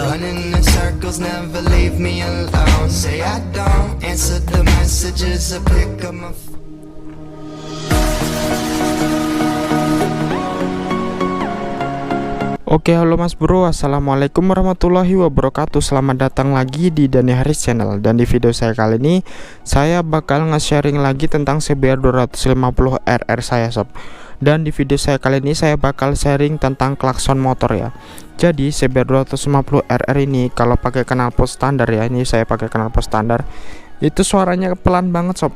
Running in circles, never leave me alone. Say I don't answer the messages, I pick up my phone. Oke, halo Mas Bro, assalamualaikum warahmatullahi wabarakatuh. Selamat datang lagi di Dani Haris Channel. Dan di video saya kali ini, saya bakal nge-sharing lagi tentang CBR 250 RR saya sob. Dan di video saya kali ini, saya bakal sharing tentang klakson motor ya. Jadi CBR 250 RR ini kalau pakai knalpot standar ya, ini saya pakai knalpot standar, itu suaranya pelan banget sob.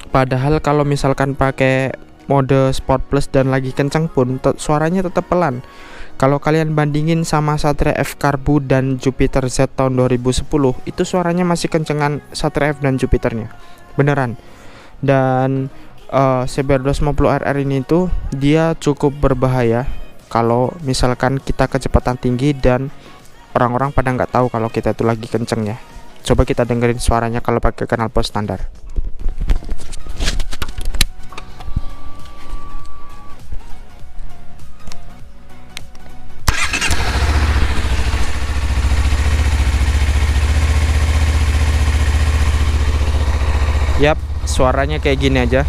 Padahal kalau misalkan pakai mode Sport Plus dan lagi kencang pun suaranya tetap pelan. Kalau kalian bandingin sama Satria F Karbu dan Jupiter Z tahun 2010, itu suaranya masih kencengan Satria F dan Jupiternya, beneran. Dan CBR 250 RR ini tuh dia cukup berbahaya kalau misalkan kita kecepatan tinggi dan orang-orang pada nggak tahu kalau kita itu lagi kenceng ya. Coba kita dengerin suaranya kalau pakai knalpot standar. Yap, suaranya kayak gini aja.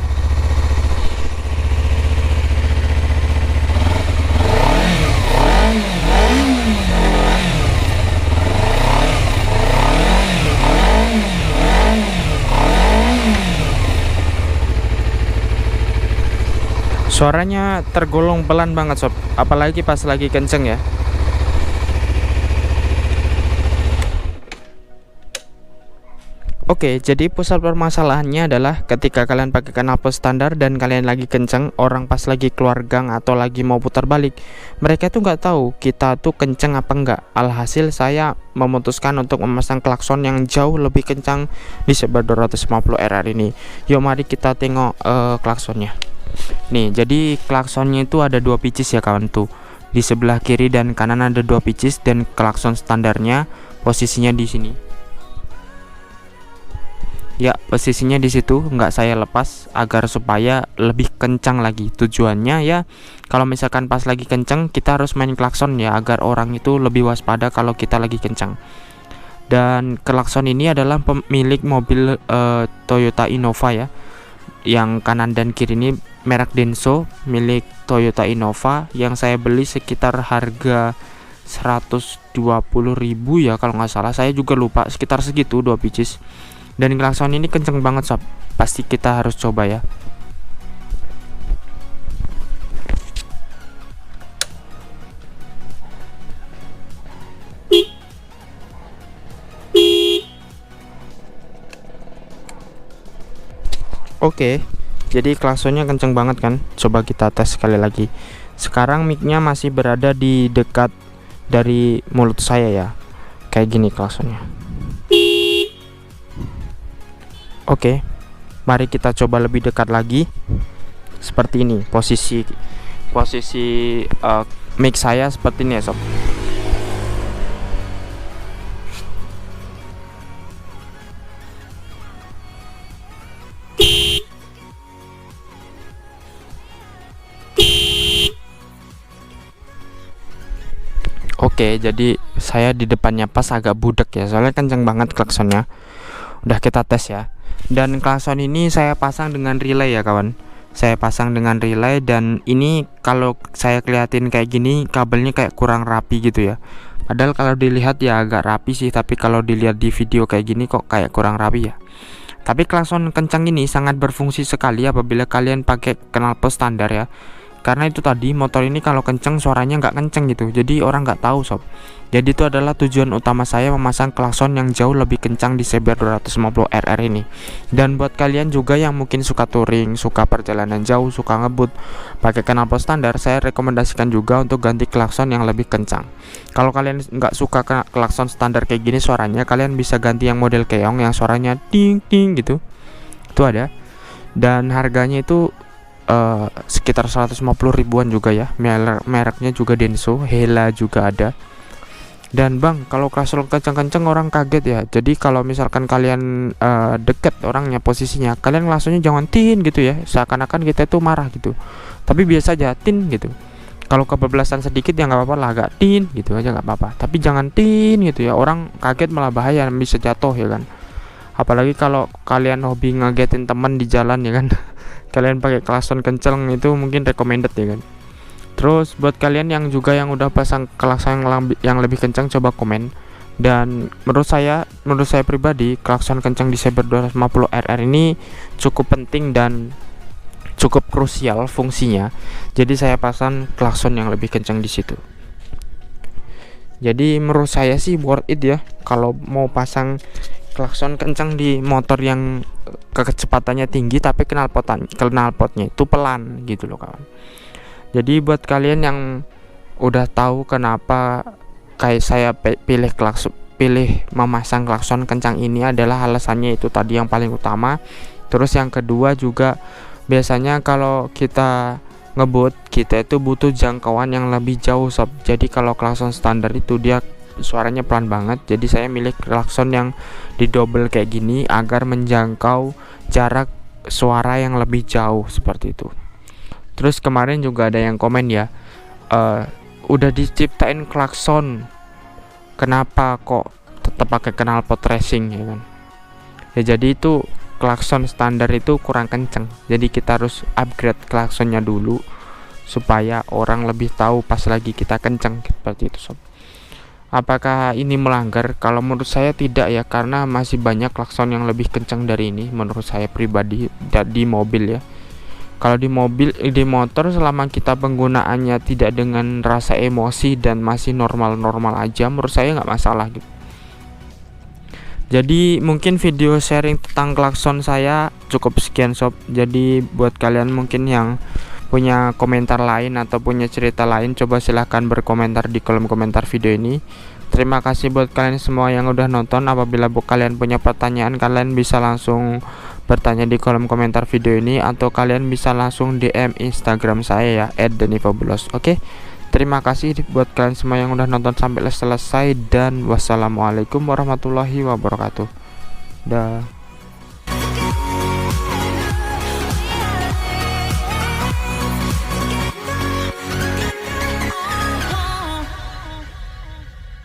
Suaranya tergolong pelan banget sob, apalagi pas lagi kenceng ya. Oke, jadi pusat permasalahannya adalah ketika kalian pakai knalpot standar dan kalian lagi kenceng, orang pas lagi keluar gang atau lagi mau putar balik, mereka tuh nggak tahu kita tuh kenceng apa enggak. Alhasil saya memutuskan untuk memasang klakson yang jauh lebih kencang di CBR 250 RR ini. Yuk mari kita tengok klaksonnya. Nih, jadi klaksonnya itu ada dua pieces ya kawan tuh. Di sebelah kiri dan kanan ada dua pieces dan klakson standarnya posisinya di sini. Ya, posisinya di situ nggak saya lepas agar supaya lebih kencang lagi. Tujuannya ya, kalau misalkan pas lagi kencang kita harus main klakson ya agar orang itu lebih waspada kalau kita lagi kencang. Dan klakson ini adalah pemilik mobil Toyota Innova ya. Yang kanan dan kiri ini merek Denso milik Toyota Innova yang saya beli sekitar harga 120.000 ya kalau nggak salah. Saya juga lupa, sekitar segitu dua pieces. Dan klakson ini kenceng banget sob, pasti kita harus coba ya. Oke, jadi klaksonnya kenceng banget kan. Coba kita tes sekali lagi. Sekarang micnya masih berada di dekat dari mulut saya ya. Kayak gini klaksonnya. Oke, mari kita coba lebih dekat lagi. Seperti ini posisi mic saya seperti ini ya sob. Oke, jadi saya di depannya pas agak budek ya, soalnya kenceng banget klaksonnya. Udah kita tes ya. Dan klakson ini saya pasang dengan relay ya kawan. Saya pasang dengan relay dan ini kalau saya kelihatin kayak gini kabelnya kayak kurang rapi gitu ya. Padahal kalau dilihat ya agak rapi sih, tapi kalau dilihat di video kayak gini kok kayak kurang rapi ya. Tapi klakson kencang ini sangat berfungsi sekali apabila kalian pakai knalpot standar ya. Karena itu tadi motor ini kalau kenceng suaranya nggak kenceng gitu, jadi orang nggak tahu sob. Jadi itu adalah tujuan utama saya memasang klakson yang jauh lebih kencang di CBR 250 RR ini. Dan buat kalian juga yang mungkin suka touring, suka perjalanan jauh, suka ngebut pakai knalpot standar, saya rekomendasikan juga untuk ganti klakson yang lebih kencang. Kalau kalian nggak suka klakson standar kayak gini suaranya, kalian bisa ganti yang model keong yang suaranya ting ting gitu. Itu ada. Dan harganya itu sekitar 150 ribuan juga ya. Mereknya juga Denso, Hella juga ada. Dan bang, kalau klakson kenceng-kenceng orang kaget ya. Jadi kalau misalkan kalian deket orangnya posisinya, kalian klaksonnya jangan tin gitu ya, seakan-akan kita itu marah gitu. Tapi biasa aja tin gitu. Kalau kebablasan sedikit ya nggak apa-apa lah, agak tin gitu aja nggak apa-apa, tapi jangan tin gitu ya, orang kaget malah bahaya, bisa jatuh ya kan. Apalagi kalau kalian hobi ngagetin teman di jalan ya kan. Kalian pakai klakson kenceng itu mungkin recommended ya kan. Terus buat kalian yang juga yang udah pasang klakson yang lebih kencang, coba komen. Dan menurut saya pribadi, klakson kencang di Saber 250 RR ini cukup penting dan cukup krusial fungsinya. Jadi saya pasang klakson yang lebih kencang di situ. Jadi menurut saya sih worth it ya kalau mau pasang klakson kencang di motor yang kecepatannya tinggi tapi knalpotnya itu pelan gitu loh kawan. Jadi buat kalian yang udah tahu kenapa kayak saya pilih memasang klakson kencang ini, adalah alasannya itu tadi yang paling utama. Terus yang kedua juga, biasanya kalau kita ngebut, kita itu butuh jangkauan yang lebih jauh sob. Jadi kalau klakson standar itu dia suaranya pelan banget, jadi saya milih klakson yang didouble kayak gini agar menjangkau jarak suara yang lebih jauh seperti itu. Terus kemarin juga ada yang komen ya, udah diciptain klakson, kenapa kok tetap pakai knalpot racing ya kan. Ya jadi itu klakson standar itu kurang kenceng, jadi kita harus upgrade klaksonnya dulu supaya orang lebih tahu pas lagi kita kenceng seperti itu sob. Apakah ini melanggar? Kalau menurut saya tidak ya, karena masih banyak klakson yang lebih kencang dari ini menurut saya pribadi di mobil ya. Kalau di motor selama kita penggunaannya tidak dengan rasa emosi dan masih normal-normal aja, menurut saya nggak masalah gitu. Jadi mungkin video sharing tentang klakson saya cukup sekian sob. Jadi buat kalian mungkin yang punya komentar lain atau punya cerita lain, coba silahkan berkomentar di kolom komentar video ini. Terima kasih buat kalian semua yang udah nonton. Apabila kalian punya pertanyaan, kalian bisa langsung bertanya di kolom komentar video ini, atau kalian bisa langsung DM Instagram saya ya, @denivoblos. Oke, terima kasih buat kalian semua yang udah nonton sampai selesai, dan wassalamualaikum warahmatullahi wabarakatuh. Dah.